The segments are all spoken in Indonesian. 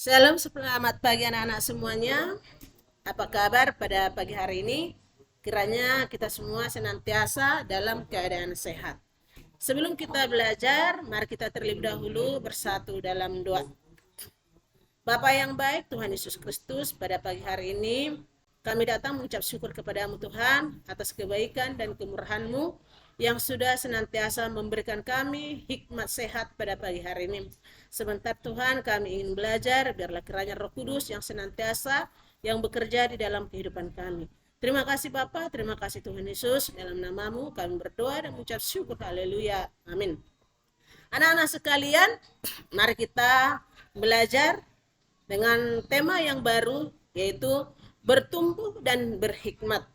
Salam selamat pagi anak-anak semuanya. Apa kabar pada pagi hari ini? Kiranya kita semua senantiasa dalam keadaan sehat. Sebelum kita belajar, mari kita terlebih dahulu bersatu dalam doa. Bapa yang baik, Tuhan Yesus Kristus, pada pagi hari ini kami datang mengucap syukur kepadamu Tuhan atas kebaikan dan kemurahan-Mu yang sudah senantiasa memberikan kami hikmat sehat pada pagi hari ini. Sebentar Tuhan kami ingin belajar, biarlah kiranya Roh Kudus yang senantiasa yang bekerja di dalam kehidupan kami. Terima kasih Bapa, terima kasih Tuhan Yesus, dalam namamu kami berdoa dan mengucap syukur, haleluya, amin. Anak-anak sekalian, mari kita belajar dengan tema yang baru, yaitu bertumbuh dan berhikmat.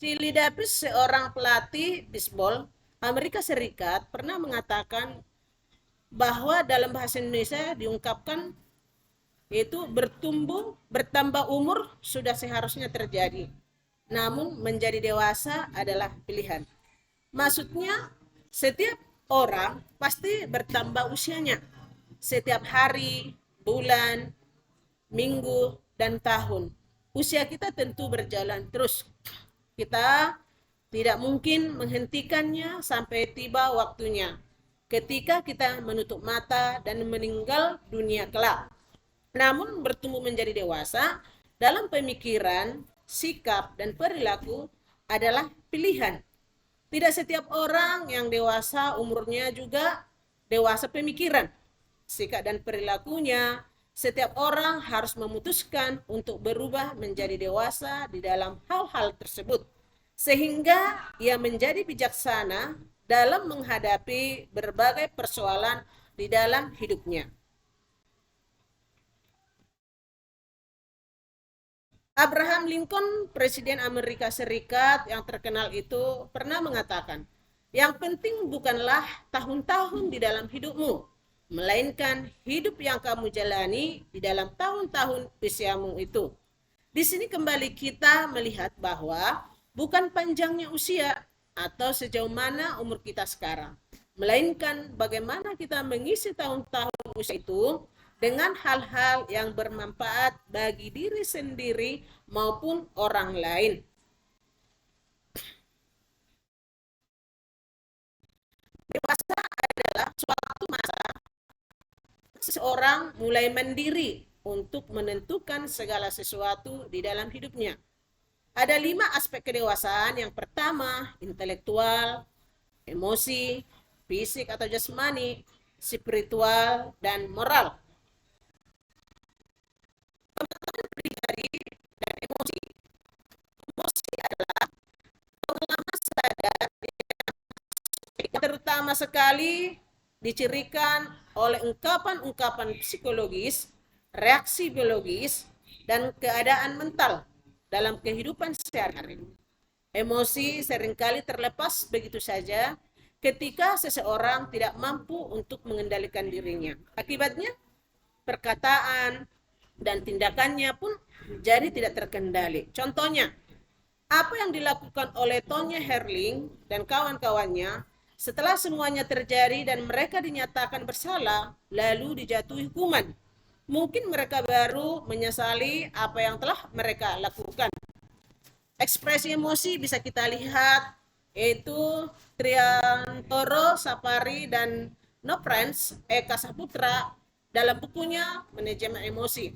Chili Davis, seorang pelatih bisbol Amerika Serikat, pernah mengatakan bahwa dalam bahasa Indonesia diungkapkan yaitu bertambah umur sudah seharusnya terjadi. Namun menjadi dewasa adalah pilihan. Maksudnya setiap orang pasti bertambah usianya. Setiap hari, bulan, minggu, dan tahun. Usia kita tentu berjalan terus. Kita tidak mungkin menghentikannya sampai tiba waktunya. Ketika kita menutup mata dan meninggal dunia kelak. Namun bertumbuh menjadi dewasa dalam pemikiran, sikap, dan perilaku adalah pilihan. Tidak setiap orang yang dewasa umurnya juga dewasa pemikiran, sikap dan perilakunya. Setiap orang harus memutuskan untuk berubah menjadi dewasa di dalam hal-hal tersebut, sehingga ia menjadi bijaksana dalam menghadapi berbagai persoalan di dalam hidupnya. Abraham Lincoln, Presiden Amerika Serikat yang terkenal itu, pernah mengatakan, yang penting bukanlah tahun-tahun di dalam hidupmu, melainkan hidup yang kamu jalani di dalam tahun-tahun usiamu itu. Di sini kembali kita melihat bahwa bukan panjangnya usia atau sejauh mana umur kita sekarang, melainkan bagaimana kita mengisi tahun-tahun usia itu dengan hal-hal yang bermanfaat bagi diri sendiri maupun orang lain. Dewasa adalah suatu masa seseorang mulai mandiri untuk menentukan segala sesuatu di dalam hidupnya. Ada 5 aspek kedewasaan. Yang pertama, intelektual, emosi, fisik atau jasmani, spiritual, dan moral. Pengetahuan pribadi dan emosi. Emosi adalah pengalaman sadar yang terutama sekali dicirikan oleh ungkapan-ungkapan psikologis, reaksi biologis, dan keadaan mental dalam kehidupan sehari-hari. Emosi seringkali terlepas begitu saja ketika seseorang tidak mampu untuk mengendalikan dirinya. Akibatnya, perkataan dan tindakannya pun jadi tidak terkendali. Contohnya, apa yang dilakukan oleh Tonya Herling dan kawan-kawannya setelah semuanya terjadi dan mereka dinyatakan bersalah, lalu dijatuhi hukuman. Mungkin mereka baru menyesali apa yang telah mereka lakukan. Ekspresi emosi bisa kita lihat, yaitu Triantoro Sapari dan Noprens Eka Saputra dalam bukunya Manajemen Emosi,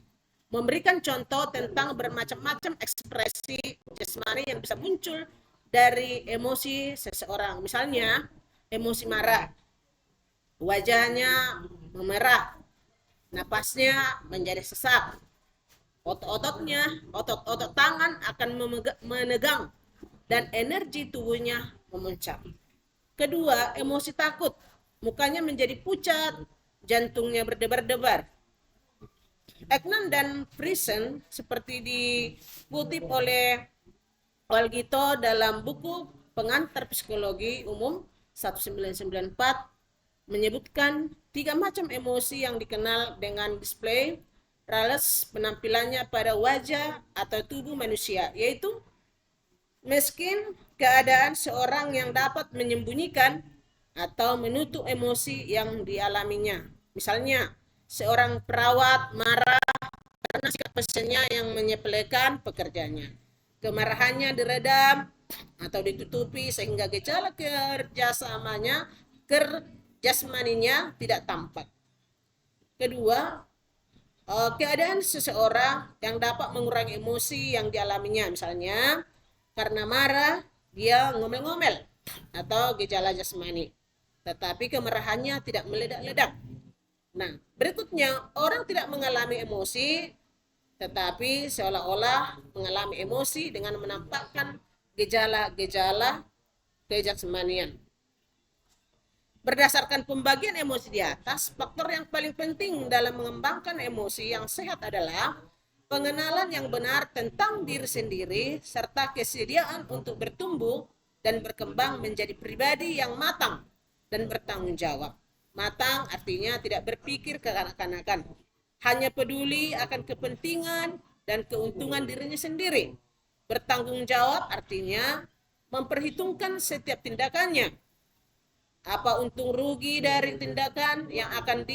memberikan contoh tentang bermacam-macam ekspresi jasmani yang bisa muncul dari emosi seseorang. Misalnya, emosi marah, wajahnya memerah, napasnya menjadi sesak, otot-otot tangan akan menegang, dan energi tubuhnya memuncak. Kedua, emosi takut, mukanya menjadi pucat, jantungnya berdebar-debar. Ekman dan Friesen seperti dikutip oleh Walgito dalam buku Pengantar Psikologi Umum 1994 menyebutkan 3 macam emosi yang dikenal dengan display Rales penampilannya pada wajah atau tubuh manusia, yaitu Miskin keadaan seorang yang dapat menyembunyikan atau menutup emosi yang dialaminya. Misalnya, seorang perawat marah karena sikap pesannya yang menyepelekan pekerjanya. Kemarahannya diredam atau ditutupi sehingga gejala kerjasmaninya tidak tampak. Kedua, keadaan seseorang yang dapat mengurangi emosi yang dialaminya, misalnya karena marah dia ngomel-ngomel atau gejala jasmani, tetapi kemarahannya tidak meledak-ledak. Nah, berikutnya orang tidak mengalami emosi tetapi seolah-olah mengalami emosi dengan menampakkan gejala-gejala kejasmanian. Berdasarkan pembagian emosi di atas, faktor yang paling penting dalam mengembangkan emosi yang sehat adalah pengenalan yang benar tentang diri sendiri serta kesediaan untuk bertumbuh dan berkembang menjadi pribadi yang matang dan bertanggung jawab. Matang artinya tidak berpikir kekanak-kanakan, hanya peduli akan kepentingan dan keuntungan dirinya sendiri. Bertanggung jawab artinya memperhitungkan setiap tindakannya, apa untung rugi dari tindakan yang akan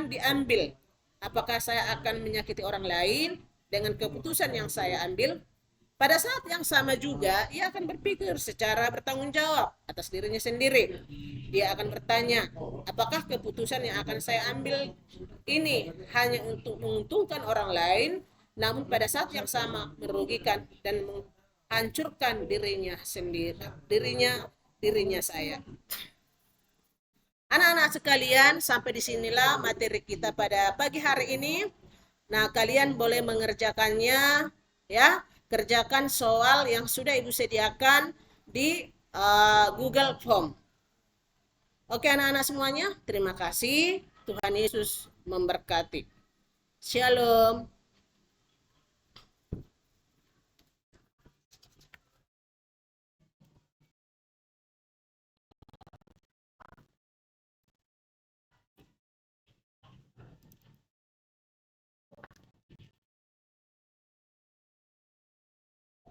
diambil. Apakah saya akan menyakiti orang lain dengan keputusan yang saya ambil? Pada saat yang sama juga, ia akan berpikir secara bertanggung jawab atas dirinya sendiri. Dia akan bertanya, apakah keputusan yang akan saya ambil ini hanya untuk menguntungkan orang lain, namun pada saat yang sama merugikan dan menghancurkan dirinya sendiri, dirinya saya. Anak-anak sekalian, sampai disinilah materi kita pada pagi hari ini. Nah, kalian boleh mengerjakannya, ya. Kerjakan soal yang sudah Ibu sediakan di Google Form. Oke, anak-anak semuanya, terima kasih. Tuhan Yesus memberkati. Shalom.